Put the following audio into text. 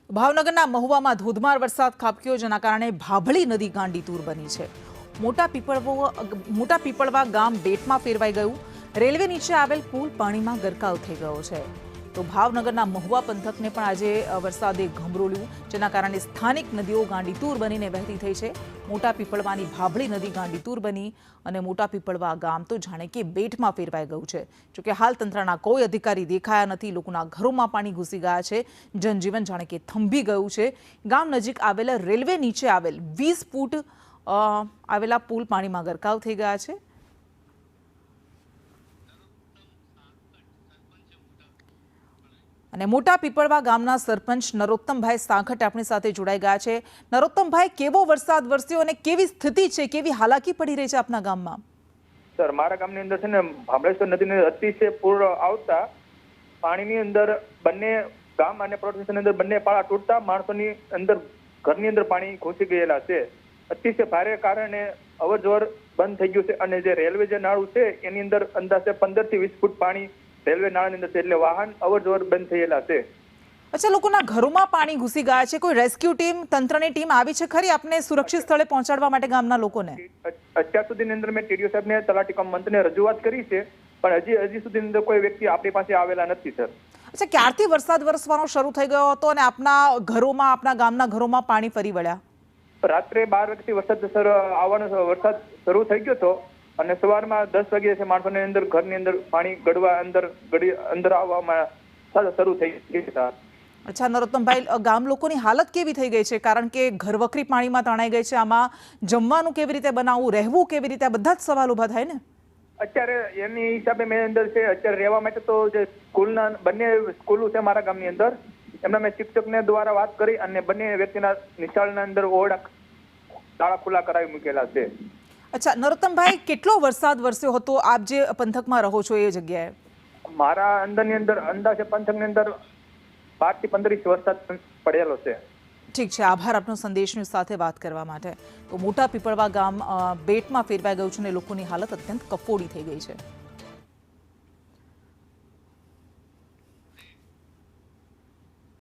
ભાવનગરના મહુવામાં ધોધમાર વરસાદ ખાબક્યો, જેના કારણે ભાભળી નદી ગાંડીતુર બની છે। મોટા પીપળવા ગામ બેટમાં ફેરવાઈ ગયું। રેલવે નીચે આવેલ પુલ પાણીમાં ગરકાવ થઈ ગયો છે। તો ભાવનગરના મહુવા પંથકને પણ આજે વરસાદે ગમરોળ્યું, જેના કારણે સ્થાનિક નદીઓ ગાંડીતુર બનીને વહેતી થઈ છે। મોટા પીપળવાની ભાભળી નદી ગાંડીતુર બની અને મોટા પીપળવા ગામ તો જાણે કે બેટમાં ફેરવાઈ ગયું છે। જોકે હાલ તંત્રના કોઈ અધિકારી દેખાયા નથી। લોકોના ઘરોમાં પાણી ઘૂસી ગયા છે। જનજીવન જાણે કે થંભી ગયું છે। ગામ નજીક આવેલા રેલવે નીચે આવેલ 20 ફૂટ આવેલા પુલ પાણીમાં ગરકાવ થઈ ગયા છે। અને મોટા પીપળવા ગામના સરપંચ નરોત્તમભાઈ સાંખટ આપણી સાથે જોડાઈ ગયા છે। નરોત્તમભાઈ, કેવો વરસાદ વરસ્યો અને કેવી સ્થિતિ છે, કેવી હાલાકી પડી રહી છે આપના ગામમાં? સર, મારા ગામની અંદર છે ને ભામળેશ્વર નદીને અતિશય પૂર આવતા પાણીની અંદર બંને ગામ અને પ્રોટેક્શનની અંદર બંને પાળા તૂટતા માણસોની અંદર ઘરની અંદર પાણી ઘૂસી ગયેલા છે। અતિશય ભારે કારણે અવરજવર બંધ થઈ ગયું છે અને જે રેલવે જે નાળું છે એની અંદર અંદાજે 15 થી 20 ફૂટ પાણી રેલવે નાળાની અંદર છે, એટલે વાહન અવરજવર બંધ થયેલા છે। અચ્છા, લોકોના ઘરોમાં પાણી ઘૂસી ગયા છે। કોઈ રેસ્ક્યુ ટીમ, તંત્રની ટીમ આવી છે ખરી આપને સુરક્ષિત સ્થળે પહોંચાડવા માટે ગામના લોકોને? અત્યાર સુધીની અંદર મેં ટીડીઓ સાહેબને, તલાટી કમ મંત્રીને રજૂઆત કરી છે, પણ હજી સુધીની અંદર કોઈ વ્યક્તિ આપણી પાસે આવેલા નથી સર। અચ્છા, ક્યારથી વરસાદ વરસવાનો શરૂ થઈ ગયો હતો અને આપના ઘરોમાં, આપના ગામના ઘરોમાં પાણી ફરી વળ્યા? રાત્રે 12 વાગ્યાથી વરસાદ સર આવવાનો વરસાદ શરૂ થઈ ગયો હતો અને સવારમાં 10 વાગ્યે માણસોની અંદર ઘરની અંદર પાણી ગળવા અંદર આવવામાં શરૂ થઈ ગયા। અચ્છા નરોત્તમભાઈ, ગામ લોકોની હાલત કેવી થઈ ગઈ છે? કારણ કે ઘરવખરી પાણીમાં તણાઈ ગઈ છે। આમાં જમવાનું કેવી રીતે બનાવવું, રહેવું કેવી રીતે, બધા જ સવાલ ઉભા થાય ને। અત્યારે એની હિસાબે મેં અંદર છે અત્યારે રહેવા માટે તો જે સ્કૂલના બંને સ્કૂલો છે મારા ગામની અંદર, એમના મેં શિક્ષકને દ્વારા વાત કરી અને બંને વ્યક્તિના નિશાળના અંદર ઓરડા તાળા ખુલ્લા કરાવી મૂકેલા છે। અચ્છા નરોત્તમભાઈ, કેટલો વરસાદ વરસ્યો હતો આપ જે પંથકમાં રહો છો એ જગ્યાએ? મારા અંદરની અંદર અંદાજે પંથકની અંદર 12 થી 15 ઇંચ વરસાદ પડેલો છે। ઠીક છે, આભાર આપનો સંદેશની સાથે વાત કરવા માટે। તો મોટા પીપળવા ગામ બેટમાં ફેરવાઈ ગયું છે અને લોકોની હાલત અત્યંત કફોડી થઈ ગઈ છે।